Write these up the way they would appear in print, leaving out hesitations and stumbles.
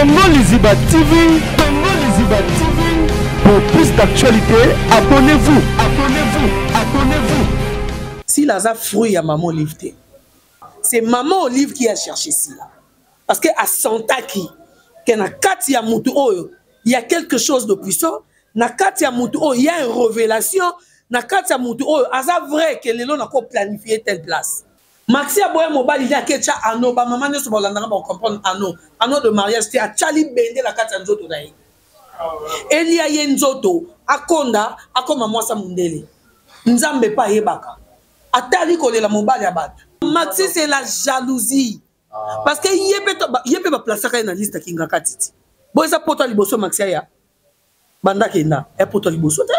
Congo Liziba TV, Congo Liziba TV. Pour plus d'actualité, abonnez-vous, abonnez-vous, abonnez-vous. Si Laza fruit à maman Olive, c'est maman Olive qui a cherché cela. Parce qu'à Santaki, qu'il y a il y a quelque chose de puissant. Il y a une révélation. Il y a vrai que les gens ont planifié telle place. Maxi a boye mobile il y a quelque chose maman ne se comprendre anneau de mariage c'est à Charlie Bende la carte nzoto dai. Elia yenzoto akonda akoma mwasa mundele. Nzambe pa yebaka. Atali kolela mobile ya bato. Maxi c'est la jalousie. Parce que yebe ba placer ka na liste kinga katiti. Boye sa poto liboso Maxi ya. Banda kenda e poto liboso te.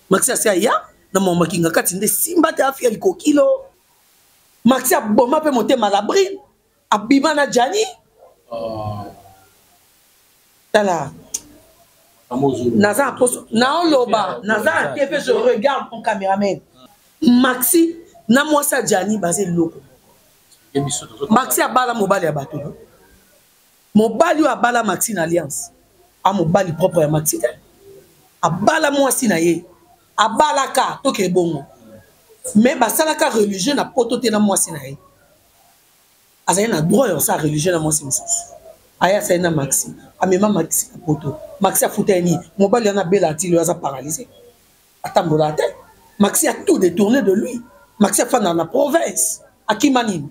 Maxi asa ya na mama kinga katinde simba te afia likokilo. Maxi a boma pe monter malabri abima na Jani tala naza aposo na oloba naza TV je regarde mon caméraman Maxi na moi sa Jani basé loko Maxi abala mobali ya bato mobali wa abala Maxi na alliance a mobali propre ya Maxi abala moi si na ye abala ka to ke bongo. Mais basalaka religieux na poto te na mwasi na ye azali na droit ya sa religieux na mwasi mosusu aya sa na Maxi amema Maxi na poto Maxi afuta ni mobali yana bela ti lo aza paralysé atambola te Maxi a tout détourné de lui Maxi afanda na province akimanini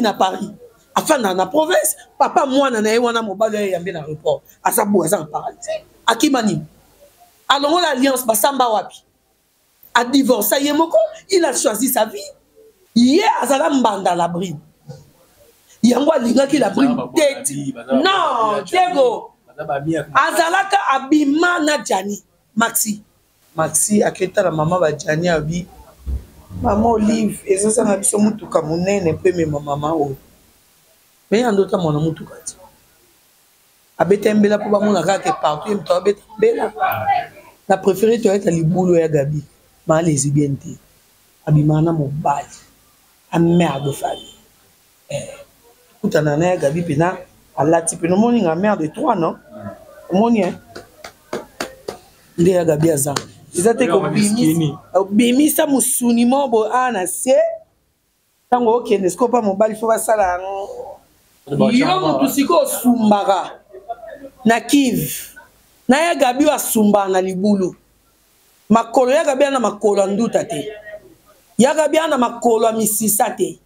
na Paris afanda na province papa mwana na ye wana mobali ya yambe na report azabu aza paralysé akimanini alongo l'alliance basamba wapi a divorcé Yemoko, il a choisi sa vie. Hier, Azala Mbanda la bride. Yangwa Linga qui la bride tête. Non, Diego. Azalaka abima na Jani. Maxi. Maxi, aketa la maman va Jani abi. Maman Olive, et ça, ça m'a dit, mutu kamune, ne peut me maman o. Mais il y a d'autres mon mutu kati. Abetembela pour ba mon akake partout, il me tombe abetembela. La préférée, tu être les boulots et Gabi. Ma lesbienneté abimana mobali a mère de famille tout en année Gabi pena à la type no moni nga mère de trois non moni hein il est Gabi aza izate ko bimi sa musuni mobo ana se tango okende skopa mobali fo basala yo mutu siko sumbaka na Kiv na ya Gabi wa sumba na libulu makolo ya Gabi na makolo nduta te ya Gabi na makolo misisa te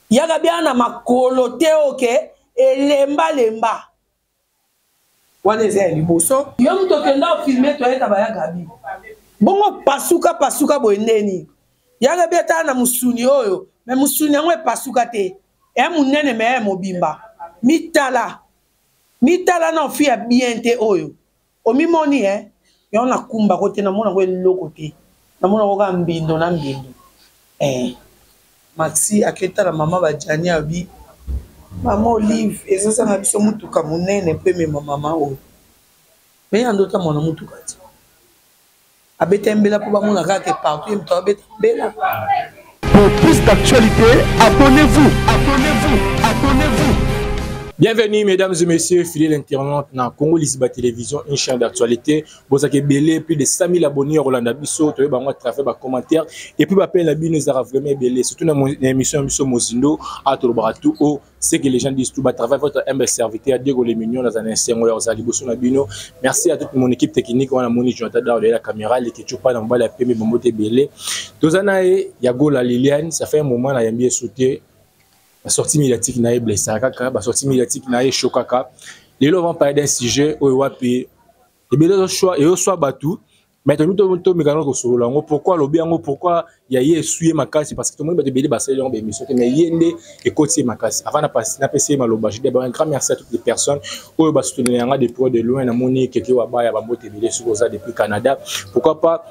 ya Gabi na makolo te oke elemba wana eza liboso yo mto kenda filmer to eta ba ya Gabi bongo pasuka boendeni ya Gabi ta na musuni oyo me musuni yango pasuka te e munene me mobimba mitala na fia bien te oyo omimoni yon na kumba kote na mona ngwe loko te na mona ko mbindo na mbindo Maxi aketa la mama ba Jani abi maman Olive eza sa na biso mutuka munene pe me mama o mais ya ndota mona mutuka ti abetembela pour ba mona kake partout il me to abetembela. Pour plus d'actualité, abonnez-vous, abonnez-vous, abonnez-vous. Bienvenue mesdames et messieurs, fidèles internautes dans Congo Liziba Télévision, une chaîne d'actualité. Vous avez belé plus de 100 000 abonnés au Rolanda Bisso, tu as fait des commentaires et puis appel la bine nous vraiment belé. Surtout dans l'émission Bisso Mozindo à Tolobratou, c'est que les gens disent tout bas travail votre humble serviteur Diego les mignons dans un instant où vous allez bosser na bino. Merci à toute mon équipe technique, on a mon Jonathan dans la caméra, les qui pas dans la PM Bombote belé. Tous anae Yago la Liliane, ça fait un moment là yambi sauter. La sortie médiatique n'a blessé kaka, la sortie médiatique n'a chokaka. Les gens vont parler d'un sujet où wapi et bien le choix et au soit battu. Mais tout le monde me sur là. Pourquoi le bien pourquoi il y a eu essuyé ma casse parce que tout le monde va te bélir basé dans l'émission. Mais yende et côté ma casse. Avant de passer na passer maloba. Je dis un grand merci à toutes les personnes où va soutenir des pro de loin na moni quelqu'un wa ba ya ba moté bélir sur ça depuis Canada. Pourquoi pas.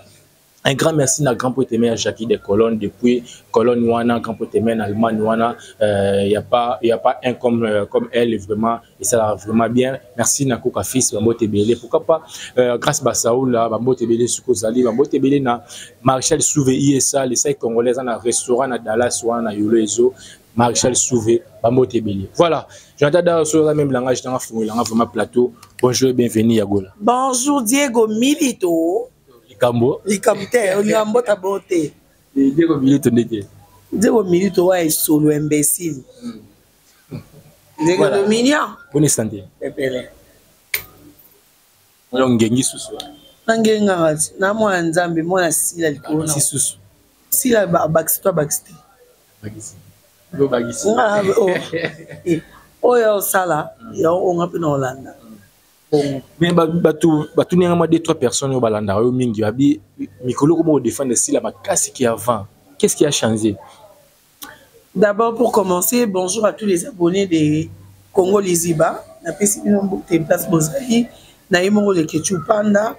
Un grand merci à grand poète à Jackie de Colonne depuis Colonne Wana, grand poète en Allemagne Wana. Il y a pas un comme elle vraiment et ça va vraiment bien. Merci na Koka fils Bambote Belé. Pourquoi pas grâce Bassaoula Bambote Belé Sukozali Bambote Belé na Marshall Souvé ISA les 5 congolais dans un restaurant à Dallas Wana Yolo Ezo. Maréchal Souvé, Bamote Bélier. Voilà, j'entends sur le même langage dans vraiment plateau. Bonjour et bienvenue Yagola. Bonjour Diego Milito. Likambo. Likambo ta beauté. Diego Milito n'était. Diego Milito est solo imbécile. Diego Dominia. Bonne santé. Pepele. On ngengi susu. Nangenga ngati na mwana nzambe mwana sila likona. Si susu. Sila baksto baksti. Bagisi. Lo bagisi. Oh ya sala ya onga pe na Hollanda. Mais batu ni ngama 2-3 personnes au balanda au mingi babi mikolo comment défendre sila makasi qui avant. Qu'est-ce qui a changé? D'abord pour commencer, bonjour à tous les abonnés de Congo Liziba. Na pesi bino te place Bozali. Na imongo le Kechu Panda,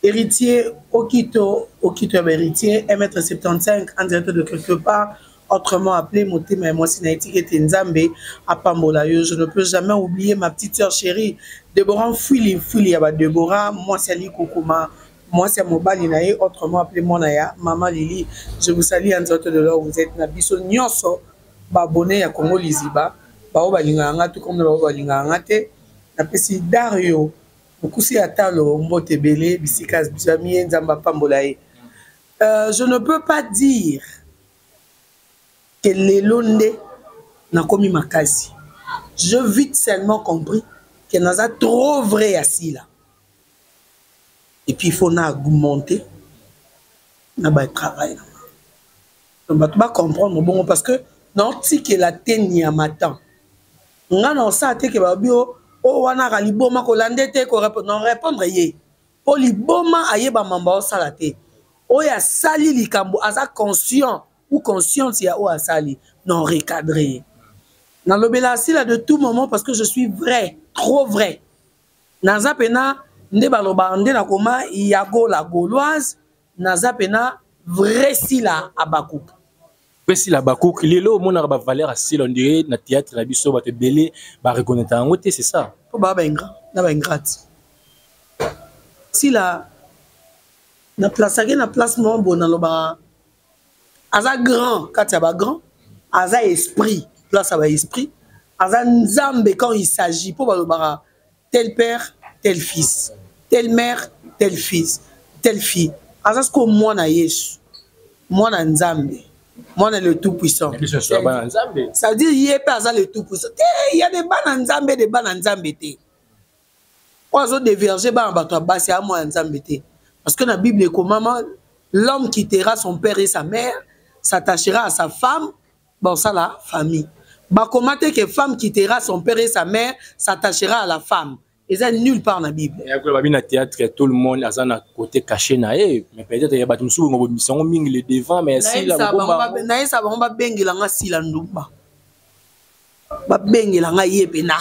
héritier Okito héritier, 1m75 en direct de quelque part, autrement appelé Motema et moi Sinaïti et Nzambe à Pambolayo. Je ne peux jamais oublier ma petite soeur chérie, Déborah Fouili Yaba Déborah, moi c'est Ali Koukouma, moi c'est Mobali Naye, autrement appelé Monaya, Maman Lili. Je vous salue en direct de là où vous êtes. Nabiso Nyonso, abonné à Congo Liziba, Bao Balinganga, tout comme le Bao Balinganga. Napesi Dario. Je ne peux pas dire que les Londe n'a commis ma case. Je vite seulement compris que nous avons trop vrai assis là. Et puis il faut augmenter notre travail. On va comprendre bon parce que non si que la tenue à matin. On a ça que babio oh wana kaliboma ko landete ko répondre ye po liboma ayeba mamba o salate o ya sali likambo aza conscient ou consciente ya o asali non recadré na lobela sila de tout moment parce que je suis vrai trop vrai naza pena nde baloba nde na koma yago la gauloise naza pena vrai sila abakuka si la bakouk lelo mona ba valeur à si on dirait na théâtre la biso ba te belé ba reconnaître en côté c'est ça pour ba ingrat na ba ingrat si la na place mon bon na loba aza grand quand ya ba grand aza esprit place ba esprit aza nzambe quand il s'agit pour ba loba tel père tel fils telle mère tel fils telle fille aza ce que moi na Yesu moi na nzambe. Moi, on est le tout-puissant. Ça veut dire qu'il n'y a pas le tout-puissant. Il y a des bancs en Zambé, des bancs en Zambé. Quand on diverge, c'est à moi en Zambé. Parce que dans la Bible, l'homme quittera son père et sa mère, s'attachera à sa femme, bon, ça, la famille. Comment est-ce que femme quittera son père et sa mère, s'attachera à la femme? Et ça, nulle part dans la Bible. Et après, dans le théâtre, tout le monde a un côté caché. Mais peut-être qu'il y a des gens qui sont mis devant, mais si la ça va bengi la ngasi la ndumba. Ba bengi la ngaye pena.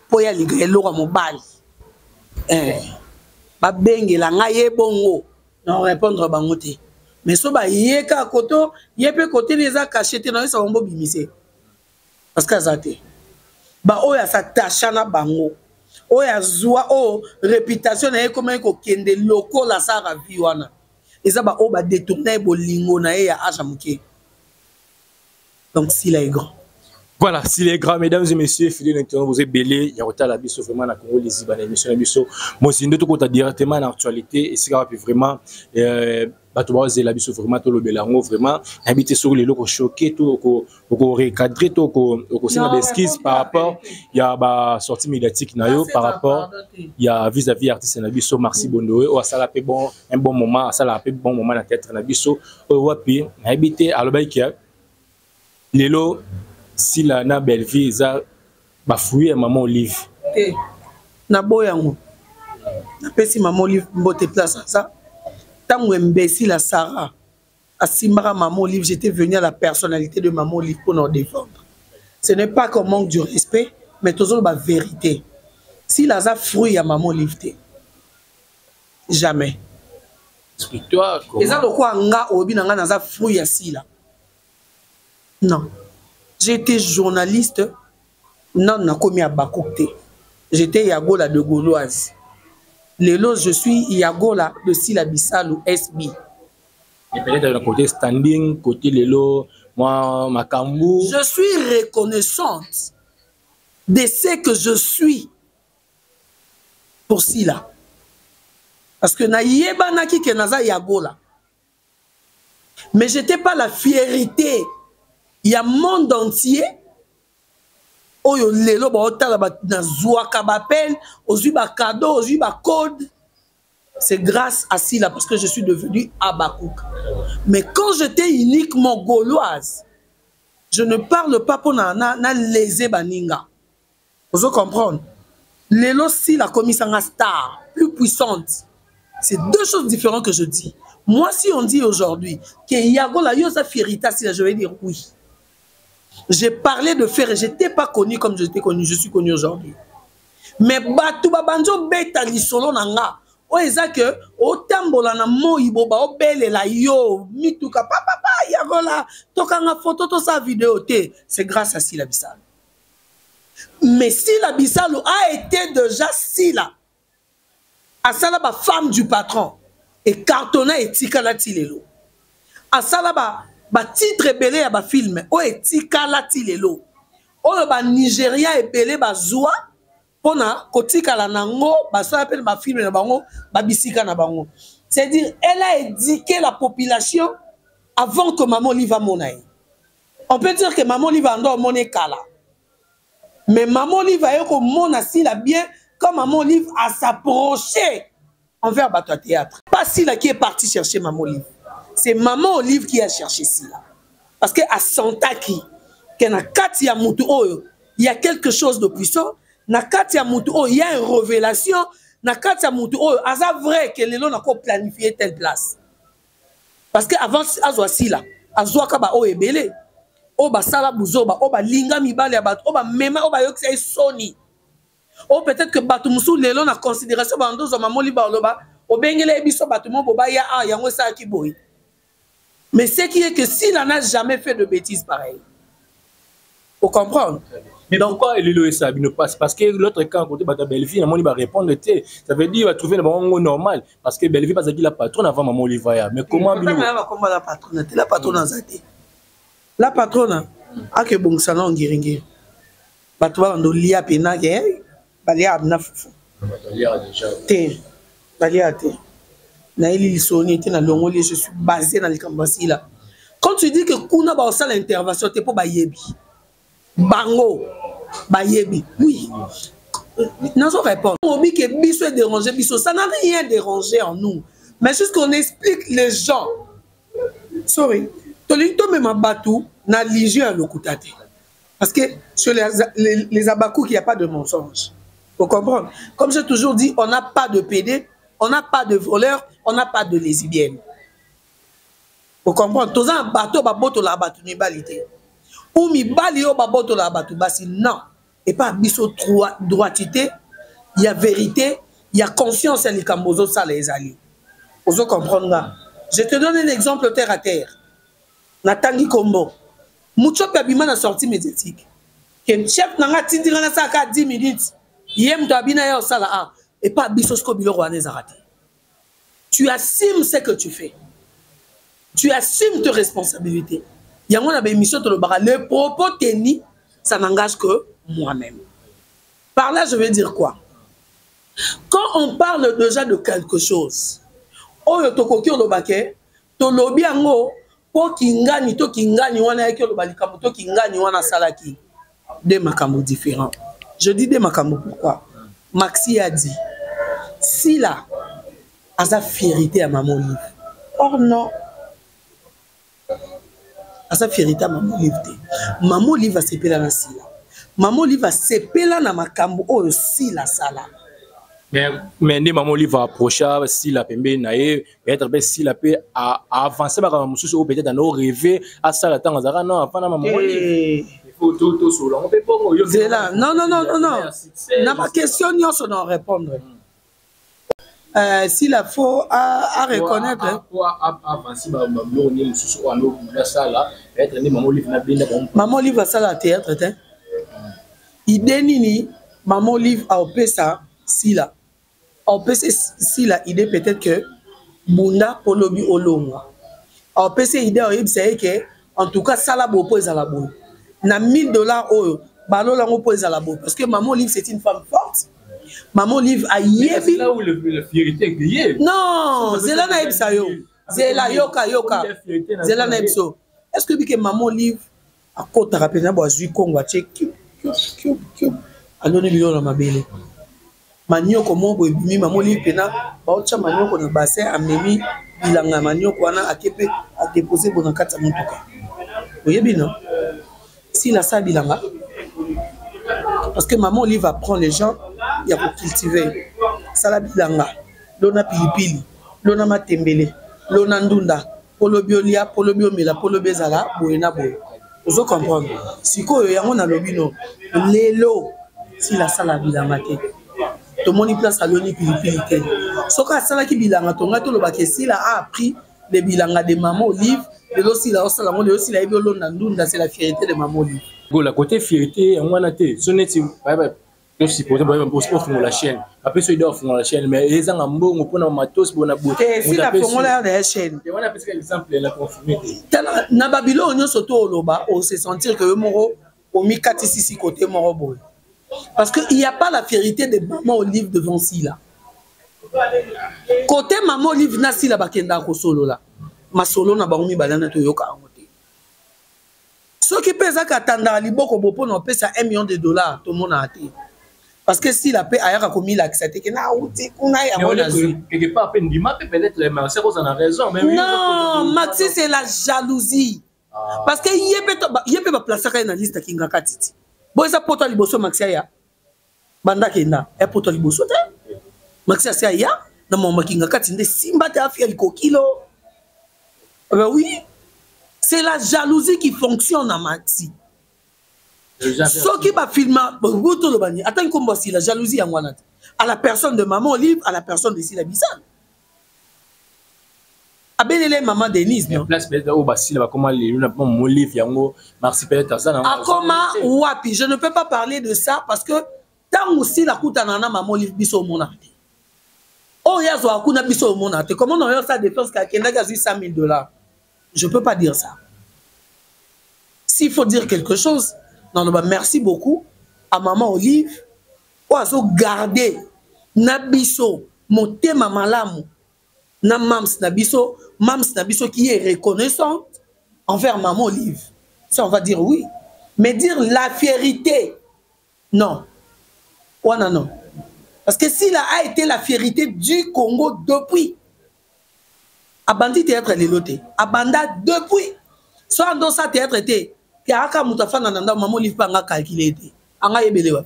Po ya ligelo ka mobali. Ba bengi la ngaye bongo. Non répondre bangote. Mais so ba yeka koto, yepe côté les a caché te na ça va bimise. Parce que ça te. Ba oya sa tachana bango. Oh ya zwa oh réputation na comme un kokende loko la sara viwana eza ba o ba détourner bolingo na ya ajamuke donc s'il est grand voilà s'il est grand mesdames et messieurs fidèles internautes vous êtes belé ya rota la biso vraiment na Congo Liziba na émission na biso moi c'est ndeko kota directement na actualité et c'est vraiment bato baoze la biso vraiment to lobelango vraiment habité sur les locaux choqués tout ko recadrer tout ko sena des skills par rapport il y a ba sortie médiatique na yo par rapport il y a vis-à-vis artiste na biso Marcy Bondowe o sala pe bon un bon moment sala pe bon moment na théâtre na biso o wapi habité alobaiki lelo si la na belle vie za ba fouiller maman Olive na boyango na pesi maman Olive mbote place ça. Tant que imbécile à Sarah, à Simbara Maman Olive, j'étais venu à la personnalité de Maman Olive pour nous défendre. Ce n'est pas qu'on manque du respect, mais toujours la vérité. Si la a fruit à Maman Olive, jamais. Explique-toi comment. Et ça, le quoi, nga obi nanga naza fruit à si là. Non. J'étais journaliste, non, n'a commis à Bakoukte. J'étais Yagola de Gauloise. Lelo, je suis Yagola de Silabissal ou SB. Et peut-être dans le côté standing, côté Lelo, moi makambu. Je suis reconnaissante de ce que je suis pour Sila. Parce que na yebanaki ke naza yagola. Mais j'étais pas la fierté. Il y a un monde entier. Oyo lelo ba otala ba na zouaka ba peine, ozui ba cadeau, ozui ba code. C'est grâce à Sila parce que je suis devenue Abakouk. Mais quand j'étais uniquement gauloise, je ne parle pas pour na lésé baninga. Vous comprenez? Lelo Sila comme une star plus puissante. C'est deux choses différentes que je dis. Moi, si on dit aujourd'hui que Yagola yosa fierita Sila, je vais dire oui. J'ai parlé de faire et je n'étais pas connu comme je t'ai connu. Je suis connu aujourd'hui. Mais Batou Babanjo beta li solo nanga. O eza que o tambola na mo iboba o bele la yo mituka papa Yagola tokanga photo to sa vidéo te. C'est grâce à Sila Bissalo. Mais Sila Bissalo a été déjà Sila. Asala ba femme du patron et cartonna et tikala tilelo. Asala ba titre belé ya ba film o etikala tilelo. O ba Nigeria e belé ba zoa pona kotikala nango ba so appelle ba film na bango ba bisika na bango. C'est-à-dire elle a éduqué la population avant que Maman Olive monaï. On peut dire que Maman Olive ando moné kala. Mais Maman Olive a eu comme mona Sila bien comme Maman Olive a s'approché envers Bateau Théâtre. Pas Sila qui est parti chercher Maman Olive. C'est Maman Olive qui a cherché Sila. Parce qu'à Santaki, il y a quelque chose de puissant. Na Katia Moutou, il y a une révélation. Na Katia Moutou, c'est vrai que les gens ont planifié telle place. Parce qu'avant, Azwa Sila, Azwa Kaba O Ebele, Oba Sala Bouzoba, Oba Linga Mibale, Oba Mema, Oba Yoksei Sony. Ou peut-être que Batumsou, les gens ont considération, Maman Olive, au Bengele Biso Batumon, Boba Ya, Yango Saki Boy. Mais ce qui est que s'il n'a jamais fait de bêtises pareilles. Vous comprenez? Mais donc, pourquoi Lelo et Sabi ne passe? Parce que l'autre camp, côté Belleville, Maman va répondre, ça veut dire qu'il va trouver le moment normal. Parce que Belleville va dire la patronne avant Maman Olivaya. Mais comment la patronne? La patronne a zate. La patronne a que bon salon guiringue. Batwa ndo lia pena ke balia abna fufu. Balia déjà. Té. Balia té. Na ili soni té na longoli, je suis basé dans les Kambasi là. Quand tu dis que kuna ba osala intervention té pour bayebi. Bango bayebi. Oui. N'a pas répondre. On dit que biso est dérangé, biso ça n'a rien dérangé en nous. Mais juste qu'on explique les gens. Sorry. Tolito même batou na ligé à l'okutate. Parce que sur les abakouks, il n'y a pas de mensonge. Vous comprenez? Comme j'ai toujours dit, on n'a pas de PD, on n'a pas de voleur, on n'a pas de lesbienne. Vous comprenez? Tous un bateau, bateau la bateau ni balité. Ou mi bali o bateau la bateau basi non. Et pas biso droitité, il y a vérité, il y a conscience à l'Ikambozo ça les alliés. Vous comprenez? Je te donne un exemple terre à terre. Natangi Kombo. Mouchop Abima a sorti médiatique. Ken chef nanga tindirana ça à 10 minutes. Yem tabina ya sala a et pas bisosko bilo rwanais arrêté. Tu assumes ce que tu fais. Tu assumes tes responsabilités. Yango na émission to le bara les propos tenus ça n'engage que moi-même. Par là je veux dire quoi? Quand on parle déjà de quelque chose, oyo tokoki olobake, to lobi yango po kingani to kingani wana yake lobalikamu to kingani wana salaki des makambo différents. Je dis des makambo pourquoi? Maxi a dit Sila a sa fierté à Maman Olive. Or non. A sa fierté à Maman Olive. Maman Olive va s'épela na Sila. Maman Olive va s'épela na makambo oyo Sila sala. Mais Maman Olive va approcher Sila Pembe nae peut-être Sila peut avancer par un monsieur peut-être dans nos rêves à ça la temps non avant Maman Olive il faut tout sur on peut pas non n'a pas question ni on se doit répondre s'il a faut à reconnaître pour avancer par on est monsieur on a ça là peut-être Maman Olive na bien Maman Olive va ça la théâtre idée nini Maman Olive a opé ça Sila on peut Sila idée peut-être que Bunda Polobi Olonga on peut cette idée c'est que en tout cas ça la beau pose à la boue na $1000 oyo balo la ngo pose à la boue parce que maman Olive c'est une femme forte. Maman Olive a yebi. C'est là où la fierté est grillée. Non, c'est là na ebsayo. C'est là yoka. C'est là na ebso. Est-ce que bike maman Olive a kota rapena bo azui Congo check. Alors millions na mabele. Manioko mo bo ebimi maman Olive pena ba ocha manioko na bassin amemi bilanga manioko wana akepe a déposer bon kata mutuka. Oyebi non? Si la sa bilanga parce que maman Olive va prendre les gens, il y a pour cultiver. Salabilanga, lona pilipili, lona matembele, lona ndunda, polo biolia, polo biomela, polo bezala, boena boy. Vous comprendre? Si quoi y a on a lobino, lelo, si la salabilanga te. Tout le monde place à loni pilipili te. Ce que ça qui bilanga, ton gâteau le baké si la a appris les bilanga de maman Olive, de l'ossi la ossa la monde aussi la ebio lona ndunda, c'est la fierté de maman Olive. La côté fierté, on a été. Ce n'est pas. Je suppose que la chaîne. Après, il doit faire la chaîne, mais les gens ont bon, on a matos, on a beauté. Si la font la chaîne. On a pris l'exemple de la conformité. Na Babylone, on s'auto loba, on se sentir que le moro, on mis 4 ici côté moro. Parce qu'il n'y a pas la fierté de maman Olive devant si là. Côté maman Olive, na si la bakenda ko solo là. Ma solo na ba mi balana to yoka. Ce qui pèse à Katanda, Liboko Bopo, on paie ça $1 million, tout le monde a été. Parce que si la paix a commis l'accepté, que na outi, qu'on a quelque part, peut-être les Marseillais en a raison. Non, Maxi, c'est la jalousie. Parce que il peut pas placer dans la liste qui est katiti. Bon, ça pour toi, Liboso Maxi ya. Banda Kenda, et pour toi, Liboso, Maxi ya, dans mon makinga katinde, Simba te a fait le coquilo. Ben oui. C'est la jalousie qui fonctionne à Maxi. Ce qui va filmer, attends qu'on voit si la jalousie à la personne de maman Olive, à la personne de Sila Bissane. À Benele maman Denise, non? Place peut-être au Basile, comment les maman Olive, yango, Maxi peut-être ça. À comment wapi? Je ne peux pas parler de ça parce que tant aussi la coûte nana maman Olive biso monate. Oh yazo akuna biso monate. Comment on a sa défense qu'à Kendaga $100 000? Je ne peux pas dire ça. S'il faut dire quelque chose, non, bah, merci beaucoup à maman Olive. Oiseau garder Nabiso, monter maman l'amour. Na Mams Nabiso qui est reconnaissante envers maman Olive. Ça, on va dire oui. Mais dire la fierté, non. Ouais, non, non. Parce que s'il a été la fierté du Congo depuis. Abandi théâtre les lotés. Abanda depuis. Soit dans sa théâtre était. Que aka mutafa nananda maman Olive pas nga calculer été. Anga yebelewa.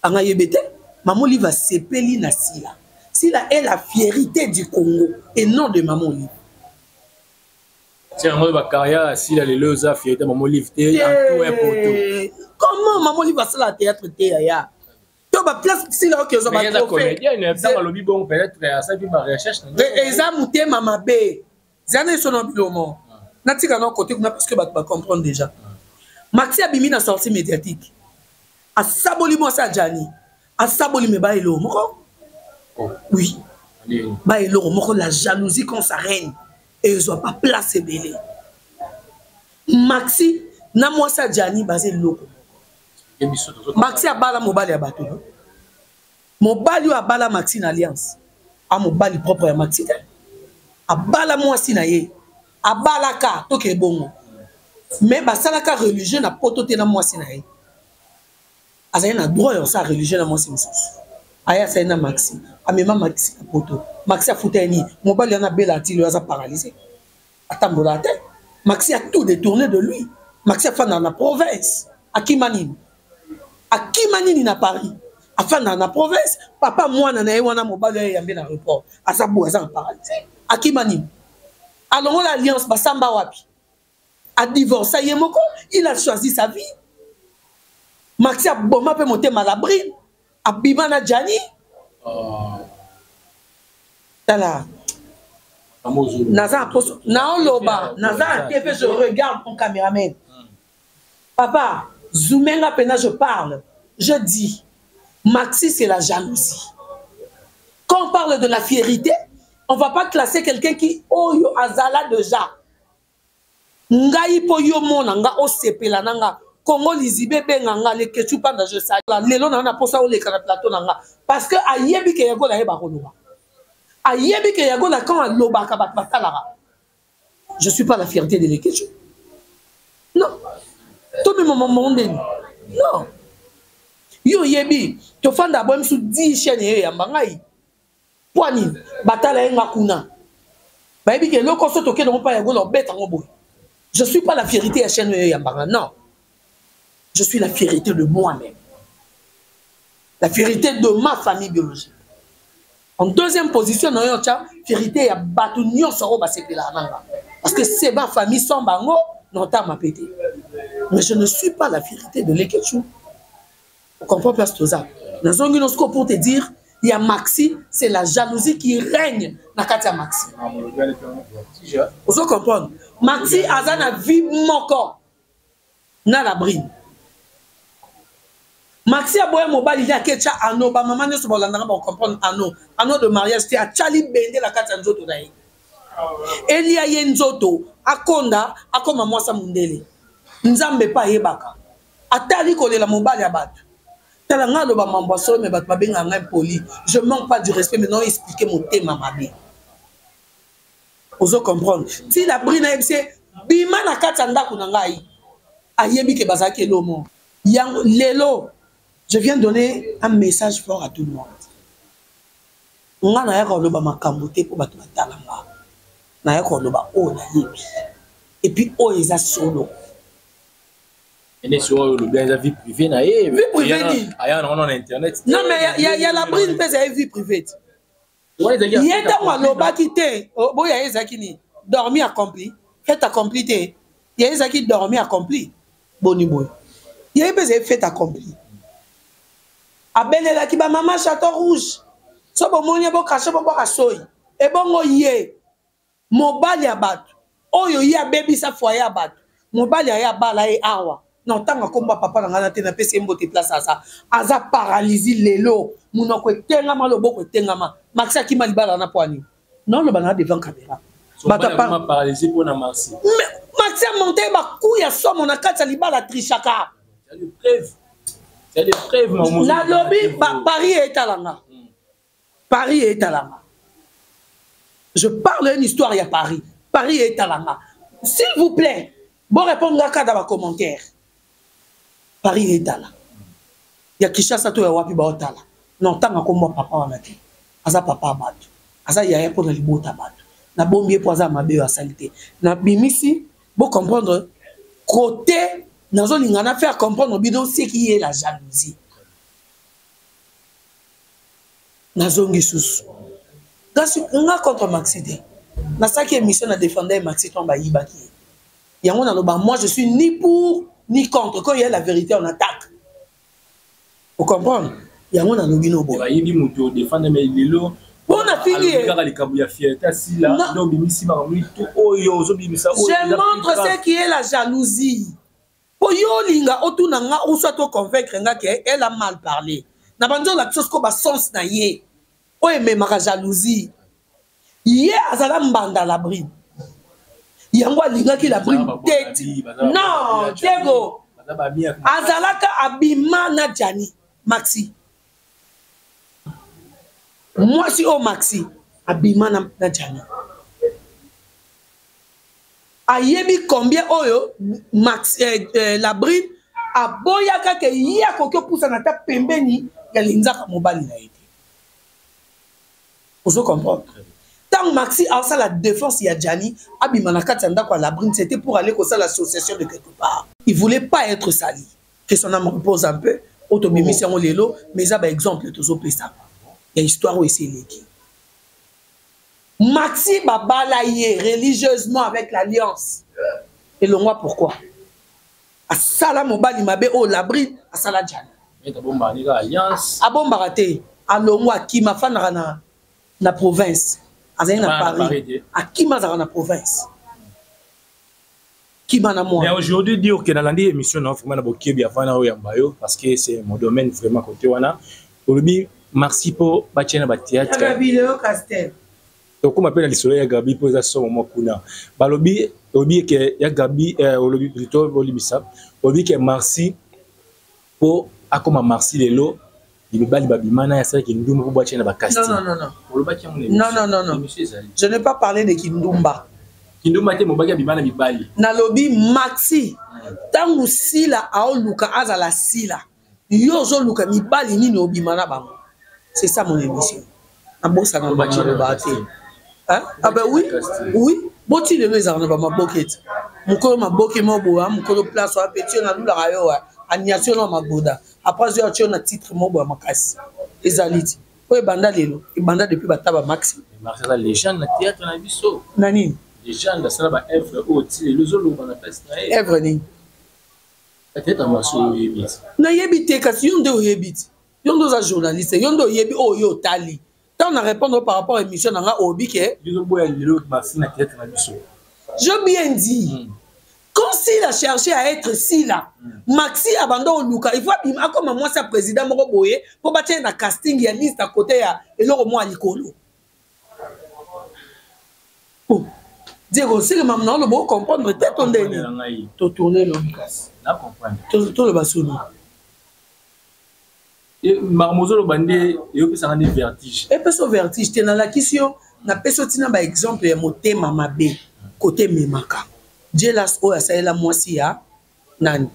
Anga yebete. Maman Olive va s'épeli na sila. Sila est la fierté du Congo et non de maman Olive. Tiens, moi ma carrière sila les loza fierté maman Olive té en tout et pour tout. Comment maman Olive va se la théâtre té ya? Place si là que mais il y a comédien il y a pas lobby bon peut-être ça puis ma recherche et ça muté mama b zane son bilomo natika non côté parce que ba comprendre déjà Maxi abimi na sortie médiatique a saboli mo sa Jani a saboli me ba elo moko oui ba elo moko la jalousie qu'on s'arrête et ils ont pas placé belé Maxi na mo sa Jani basé loko Maxi abala mobali ya bato. Mobali abala Maxi na alliance. A mobali propre ya Maxi. Abala mwasi na ye. Abala ka toke bongo. Mais basala ka religieux na poto te na mwasi na ye. Azaye na droit yo sa religieux na mwasi mususu. Aya sa na Maxi. Amema Maxi na poto. Maxi afuta ni. Mobali na bela ti lo za paralysé. Atambola te. Maxi a tout détourné de lui. Maxi a fait dans la province. À Kimanini. À Kimanini na Paris. Afin dans la province, papa moi na wana mobali ya mbena report. Asabu azan paralysé. À Kimanini. Alors l'alliance basamba wapi. A divorcé yemoko, il a choisi sa vie. Maxi a boma pe monter malabrine. A bimana Jani. Tala. Naza poso. Naoloba, Naza TV je regarde ton caméraman. Papa, Zoumenga pena je parle. Je dis, Maxi c'est la jalousie. Quand on parle de la fierté, on ne va pas classer quelqu'un qui oyo azala déjà. ngai po yo mona nga osepela nanga Congo Lizibe benganga le kechu panda je sa la lelo na posa o le kana plateau nanga parce que ayebi ke yago la heba koloba ayebi ke yago la quand loba ka batala. Je suis pas la fierté de l'Ekechu. Non. Tout le monde non. Yo yebi to fanda bo msu 10 chaîne ya mbangai. Poani batala nga kuna. Ba yebi ke loko so toke no pa yago lo beta ngobo. Je suis pas la fierté à chaîne ya mbangai. Non. Je suis la fierté de moi-même. La fierté de ma famille biologique. En deuxième position, nous avons la fierté à Batunio Soro Basepela Nanga. Parce que c'est ma famille sans bango, non t'as ma pété. Mais je ne suis pas la fierté de l'Ekechu. On comprend pas tout ça. Nous avons pour te dire, il y a Maxi, c'est la jalousie qui règne dans Katia Maxi. Vous comprenez? Maxi a la vie mon corps. N'a la brine. Maxi a boye mobile il y a ketcha ano ba maman ne se bolanda ba comprendre ano de mariage c'est à Charlie Bende la kata nzoto dai Elia yenzoto akonda akoma mwasa mundele nzambe pa yebaka atali kolela mobile ya batu tala ngalo ba mamboso me batu babenga ngai poli je manque pas du respect mais non expliquer mon thème mabe ozo comprendre si la brina c'est bima na kata ndako na ngai ayebi ke bazaki lomo yang lelo. Je viens donner un message fort à tout le monde. On a et puis, oh, ils ont solo. Et sur le bien la vie privée, vie privée. On a internet. Non, mais il y a la brine, mais c'est vie privée. Il y a un loba qui t'est, il y a des qui dormi accompli, fait accompli. Il y a des qui dormi accompli. Boni boy. Il y a des fait accompli. Abelela ki ba maman château rouge. So bo monia bo kache bo kasoy. E bongo ye. Mobali ya batu. Oyo ya baby sa foyer ya batu. Mobali ya bala e awa. Non tanga komba papa na ngana te na pesi mbote place asa. Aza paralysie lelo. Munoko etengama loboko etengama. Maxi akima libala na poani. Non le bana devant caméra. Bata pas paralysie pour na Maxi. Maxi a monté ba kuya somo na kati libala trichaka. C'est le preuve. C'est des preuves, mon la lobby, Paris est à l'anga. Paris est à l'anga. Je parle d'une histoire, il y a Paris. Paris est à l'anga. S'il vous plaît, bon répondre à dans les commentaires. Paris est à l'anga. Il y a Kishasa to ya wapi ba otala. Non, tant que moi papa wana te. Aza papa batu. Aza yaya pour na libota batu. Na bombier pour aza mabe ya salité. Na bimisi, bon comprendre côté nous allons faire comprendre ce qui est la jalousie. Nous allons contre Maxi. Dans cette émission, nous défendons Maxi. Moi, je suis ni pour ni contre. Quand il y a la vérité, on attaque. Vous comprenez? Il y a un on a fini. Je montre ce qui est la jalousie. Pour yolinga otunanga ou soit to convaincre nga que elle a mal parlé. Na banjo la chose ko ba sens na ye. O eme maka jalousie. Ye azala mbanda la bride. Yango linga ki la bride tête. Non, Diego. Azalaka abima na Jani Maxi. Moi si o Maxi abima na Jani. Ayebi combien oyo Max la bride a boyaka ke ya kokyo pousa na ta pembeni ya linzaka mobali na été. Vous comprenez? Tant Maxi a ça la défense ya Jani abimana katanda kwa la bride c'était pour aller comme ça l'association de quelque part. Il voulait pas être sali. Que son âme repose un peu. Autobimission lelo mais ça par exemple toujours plus ça. Il y a histoire où c'est l'équipe. Maxi babalaye religieusement avec l'alliance. Et le moi pourquoi? A sala mobali mabe o la bride a sala Jani. Et bomba ni alliance. A bomba raté. A longwa ki ma fana na province. Azali na Paris. A ki ma na province. Qui m'a moi. Mais aujourd'hui dire que dans l'année émission non vraiment na bokebi afana o yambayo parce que c'est mon domaine vraiment côté wana. Aujourd'hui merci pour bachena ba théâtre. La vidéo Castel. donc comme appelle le soleil ya Gabi pour ça son moment kuna balobi obi que ya Gabi olobi plutôt olibisa obi que Marcy pour akoma Marcy lelo libali babimana ya ça qui ndumba pour boîtier na ba casting non je n'ai pas parlé de Kindumba te mobaki babimana mibali nalobi Maxi tangu sila aoluka azala sila yo zo luka mibali nini obimana bango c'est ça mon émission na bossa na ba te hein ah ben oui boti le les arna ba maboketi mukolo maboke mobo mukolo place wa petit na lula rayo animation na magoda après je tu na titre mobo makasi ezaliti o banda lelo e banda depuis bataba Maxi Marcel légende na théâtre na biso nani légende ça ba œuvre au-dessus le zolo ba na place na œuvre ni peut-être un morceau yebit na yebite kasi yondo yebit yondo za journaliste yondo yebi o yo tali tant on répondre par rapport à émission na obi ke biso boya lelo Maxi na théâtre na biso je bien dit comme s'il a cherché à être si là Maxi abandon luka il faut bima comme moi sa président moko boye pour battre na casting ya liste à côté ya eloko mo alikolo oh Diego c'est que maintenant le bon comprendre tête on deni to tourner l'omkas na comprendre to le basuni et marmozo le bandé et puis ça rend vertige et peso vertige te na la question na peso tina ba exemple ya motema mabe côté memaka Dieu las o asaela mwasi ya nani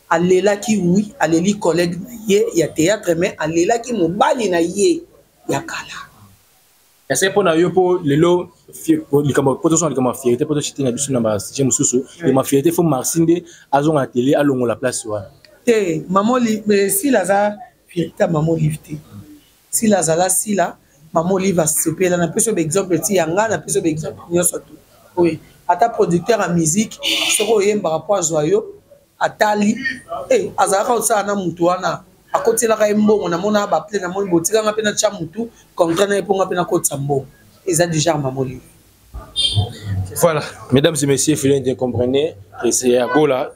alela ki oui aleli collègue na ye ya théâtre mais alela ki mobali na ye ya kala c'est pour na yo pour lelo likama potso likama fierté poto chiti na biso na ba sixième susu et ma fierté faut Marcinde azon à télé alongo la place wa te maman mais si laza fierté maman lifté si lazala si la maman li va se payer na peso exemple ti yanga na peso exemple nyoso tout oui ata producteur en musique soko yemba rapport joyeux atali azaka osala na mutu wana akotelaka ye mbongo namona baple namoni botikanga mpe na tia mutu contrat na ye mponga mpe nakotisa mbongo eza déjà mamoli. Voilà, mesdames et messieurs, vous comprenez que c'est Yagola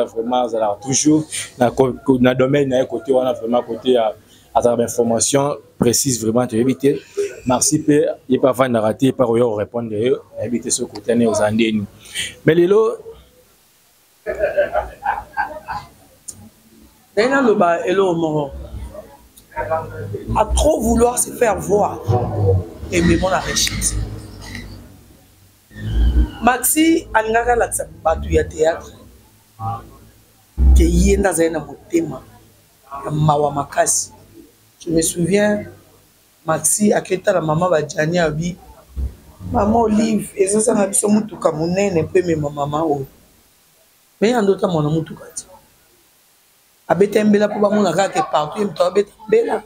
vraiment toujours dans le domaine d'un côté on a vraiment côté à travers l'information précise vraiment de éviter. Merci peu, il pas va rater par répondre éviter ce côté aux andeni. Mais lelo à trop vouloir se faire voir et même la réussite. Maxi alingaka la batu ya théâtre que yenda zaina motema mawa makasi. Je me souviens Maxi aketa la maman Badiani abi maman Olive ezasa na biso mutuka munene pe me maman o. Mais andota mona mutuka ti. Abeta mbela po ba mona kaka partout et mto abeta mbela.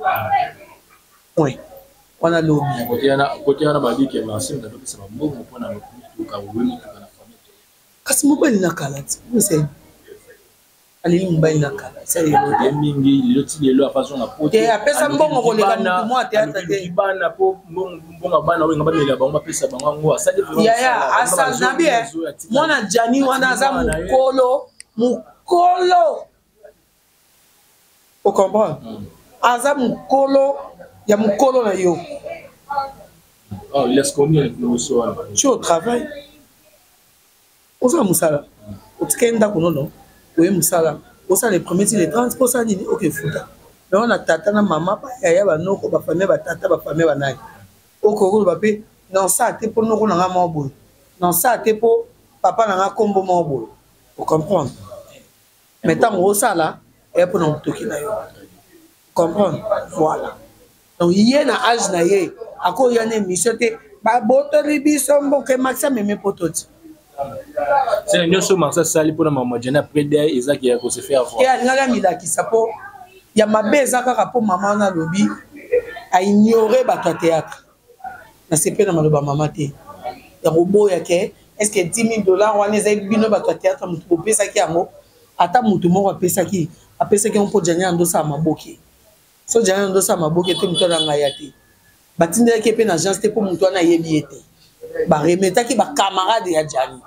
Oui. On a lobby. Côté na ba dit que Maxi na to pesa mbongo pona mutuka wewe mutuka na famille. Kasi mobali na kalati. C'est ali mobali na kala. C'est le mingi le ti lelo façon na pote. Et apesa mbongo ko leka mutu mo théâtre te. Bana po mbongo bana wenga ba mela ba pesa bango ngo asali. Ya asa nabi mwana Jani wana za mukolo. Vous comprenez? Aza mukolo ya mukolo na yo. Oh, il laisse combien le soir? Tu au travail. Osa musala. Otikenda kunono. Oui musala. Osa les premiers les transports ça ni OK futa. Mais on a tata na maman pa ya ba noko ba famille ba tata ba famille ba nai. Okoro ba pe non ça te pour noko na nga mobo. Non ça te pour papa na nga kombo mobo. Vous comprenez? Maintenant osala et pour non toki na yo. Comprendre? Voilà. Donc il y a un âge na ye ako y a une émission te ba boto libiso mboke Maxime même pototi. C'est une chose Maxime sali pour maman Jana après derrière Isaac qui a se faire avoir. Et alingaka milaki sapo ya mabeza kaka po maman na lobi a ignorer ba théâtre. Na sepe na maloba maman te. Ya robo ya ke est-ce que $10,000 wana ezai bino ba théâtre mutu popesa ki yango ata mutu moko apesa ki on po janya ndo sa maboki. So jana ndo sa maboke te muto na ngaya te batindela ke pe na agence te po muto na yebi ete ba remeta ki ba camarade ya jani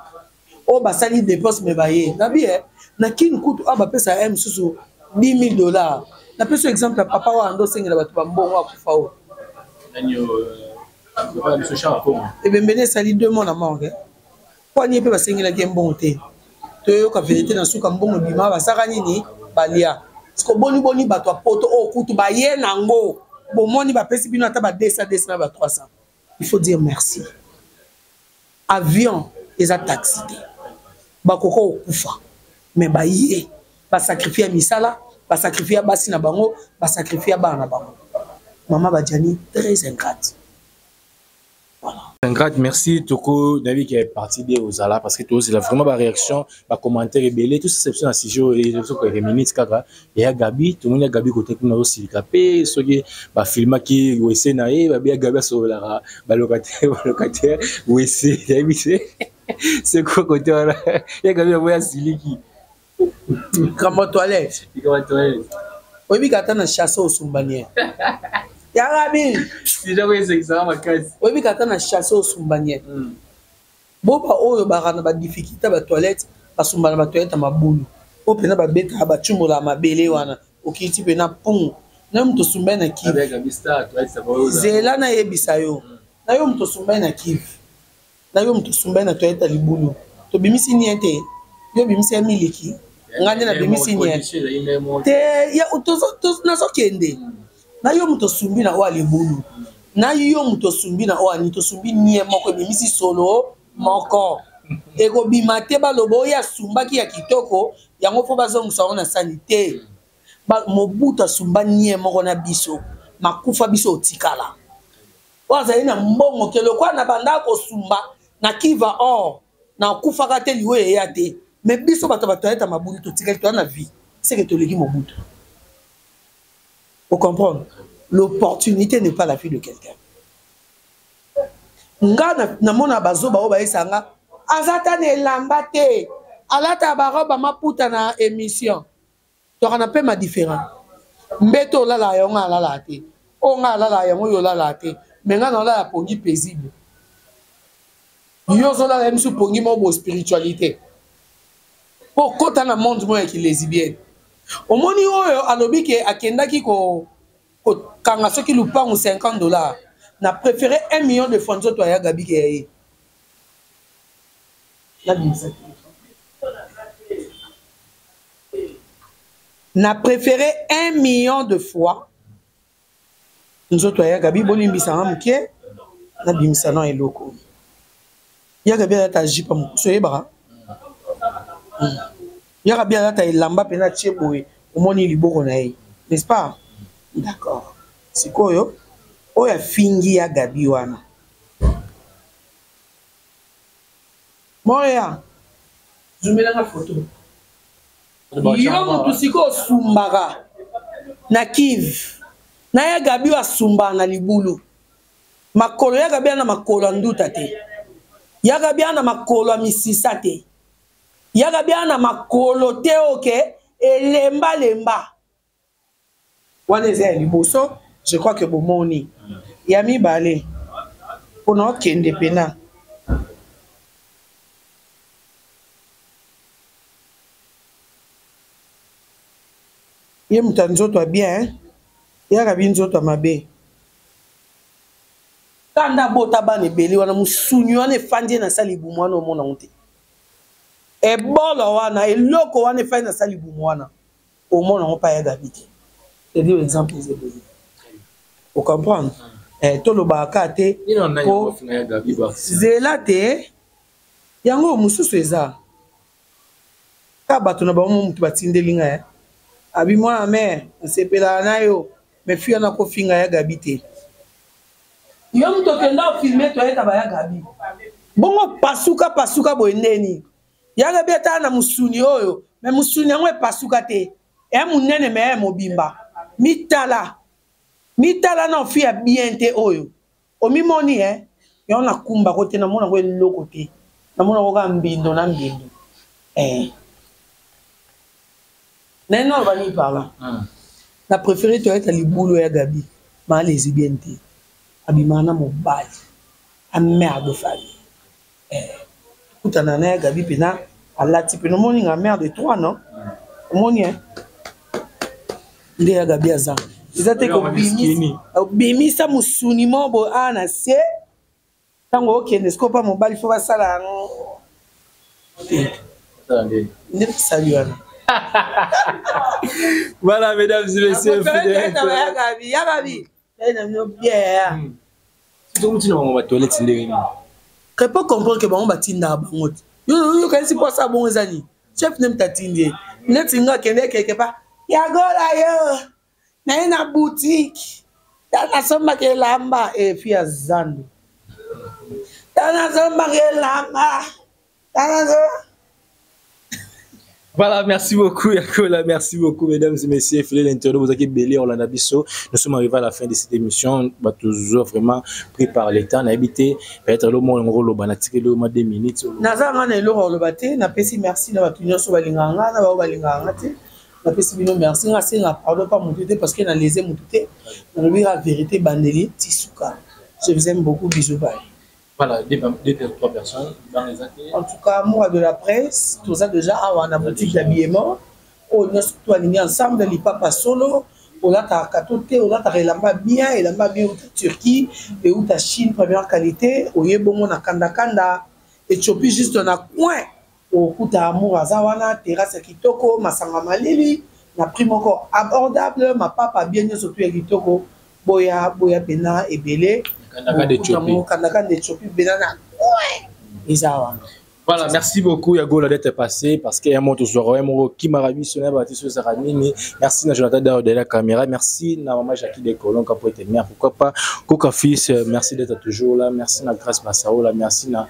o ba sali dépense me ba ye na bien na kin kutu aba pesa m susu $10,000 na peso exemple papa wa ndo sengela batu ba mbongo akufa o Et bien, ben, ça dit 2 mois à mort. Quoi n'y est pas single à game bon thé. Tu es au vérité dans ce qu'on bon bima, va saranini, balia. Ce qu'on boni bato poto au coutu baye nango. Bon, moni va pesi bino taba 200, 300. Il faut dire merci. Avion, les taxi. Bakoko au kufa. Mais baye, va sacrifier misala, va sacrifier basi na bango, va sacrifier bana bango. Maman Badjani, très ingrate. Voilà. Ingrate, merci Toko Navi qui est parti de Ozala parce que il a vraiment ma réaction, ma commentaire rebelle, tout ça c'est un sujet et je que minutes kaka et à Gabi, tout le monde a Gabi côté pour nous aussi capé, ce qui ba film qui OC naé, ba bien Gabi sur la ba locataire OC, c'est quoi côté là, il y a Gabi voya siliki. Comme toilette. Oui, mais quand on a chassé au Sumbanier. Yarabi. Si jamais c'est ça ma case. Oui, mais quand on a chassé au Sumbanier. Bon, bah, oh, bah, on a des difficultés à la toilette, parce qu'on a la toilette à ma boule. Oh, puis on a des bêtes à battre, on a ma belle, on a ok, tu peux na pont. Nam to Sumbana qui. Avec un mystère, toilette ça va. Zela na yebisayo. Na yo mto Sumbana qui. Na yo mto Sumbana toilette à libulu. To bimisi niente. Yo bimisi ya miliki. Ngani na bimisi niente. Te ya utozo nazo kende. Na yo mto sumbi na wa libulu. Na yo mto sumbi na wa ni to sumbi nie moko bimisi solo moko. Ego bimate ba lobo ya sumba ki ya kitoko yango fo bazongo sa na sanité. Ba mobuta sumba nie moko na biso. Makufa biso otikala. Waza ina mbongo kelo kwa na banda ko sumba na kiva or na kufa ka te liwe ya te. Mais biso bato eta mabuli to tikala to na vie. C'est que to legi mobuta. Vous comprenez? L'opportunité n'est pas la fille de quelqu'un. Nga na mona bazo ba oba esanga azata ne lambate alata baroba maputa na émission. Tu as pas ma différence. Mbeto la la yonga la la te. Onga la la yongo yo la la te. Mais nga na la pongi paisible. Yo zo la même sous pongi mo spiritualité. Pour kota na monde mo qui lesbienne. Omoni oyo alobi ke akendaki ko kanga soki lupango $50. Na préféré 1 million de francs to ya Gabi ke n'a préféré 1 million de fois nous autres ya Gabi boni mbisanga mukie na bimisana eloko ya Gabi ta jipa mukuso yeba ya Gabi ta elamba pena cheboye omoni liboko na ye n'est-ce pas? D'accord. Sikoyo oya fingi ya Gabi wana moya zumela na photo yo mutu siko sumbaka na Kiv na ya Gabi wa sumba na libulu makolo ya Gabi na makolo nduta te ya Gabi na makolo misisa te ya Gabi na makolo te oke elemba lemba wana eza liboso. Je crois que bomoni yami balé pour no kende pena ye mutanzo to bien ya Gabi nzoto mabe kanda bota bane beli wana musunyu wana fandi na salibu mwana omona unte e bolo wana eloko wana fandi na salibu mwana omona opa ya Gabi te. C'est dire exemple des éboulis. Vous comprenez? Tout le bakate. Zelate. Yango mususu eza. Kabato na ba mu mutu batindelinga ya. Abi mwana mère, nsepela na yo. Me fia na ko finga ya Gabi te. Yo muto kenda filmer to eta ba ya Gabi. Bongo pasuka boendeni. Ya Gabi ata na musuni oyo, me musuni yango e pasuka te. E munene me e mobimba. Mitala na fia bien te oyo. Omi moni yon na kumba kote na mona we loko te. Na mona woga mbindo na mbindo. Neno va ni parla. Na préféré to être libulu ya Gabi. Ma lesbienne te. Abimana mobali. A mère de famille. Kutana na ya Gabi pena alati pena moni nga mère de 3 non? Moni Nde ya Gabi azan. Izate ko bimisa musuni mobo ana se Tango ok, n'est-ce pas mon bal, il faut pas ça là. Salut. Voilà, mesdames et messieurs. Je peux comprendre que on va tinda bangot. Yo quand c'est pas ça bon zani. Chef n'aime ta tindé. Net inga kende quelque part. Ya go là yo. Na ina boutique. Dana soma ke lamba e fia zandu. Dana soma ke lamba. Dana so. Voilà, merci beaucoup Yakola, merci beaucoup mesdames et messieurs, fidèles internautes, vous avez belé Orlando Bisso. Nous sommes arrivés à la fin de cette émission, bah toujours vraiment pris par l'état, on a habité peut-être le monde en rôle banatique le mois 2 minutes. Nazanga ne lo rôle baté, na pesi merci na batunyo so balinganga na ba balinganga te. Na pesi bino merci na senga pardon pas monter parce que na lesé monter. Na lui la vérité bandeli tisuka. Je vous aime beaucoup, bisous bye. Voilà, deux, trois personnes dans les actes. En tout cas, moi de la presse, tout ça déjà, on a une boutique d'habillement. On a surtout aligné ensemble, les papas solo. On a ta katoté, on a ta relamba bien, et là bien où Turquie, et où ta Chine, première qualité. On y est bon, on a kanda. Et Chopi juste on a coin. Au coup d'amour à Zawana, terrasse Kitoko, Masanga Malili. On a pris encore abordable, ma papa bien surtout à Kitoko. Boya Bena et Belé. Voilà, merci beaucoup Yago d'être passé parce qu'il y a un monte sur qui m'a ravi sur la bâtisse sur Saramini. Merci à Jonathan de la caméra, merci à maman Jackie de Colon qui a été mère, pourquoi pas Coca Fils, merci d'être toujours là, merci à Grâce Massao, merci à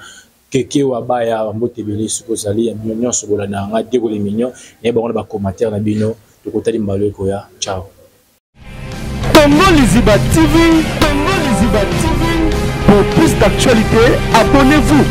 Keke Wabaya, Mbotebele, Sukozali, à Mignon, Sobolana, Diego les Mignons, et bon, on va commentaire, Nabino, de côté de Mbalo Koya. Ciao. Congo Liziba TV, Congo Liziba TV. Pour plus d'actualités, abonnez-vous.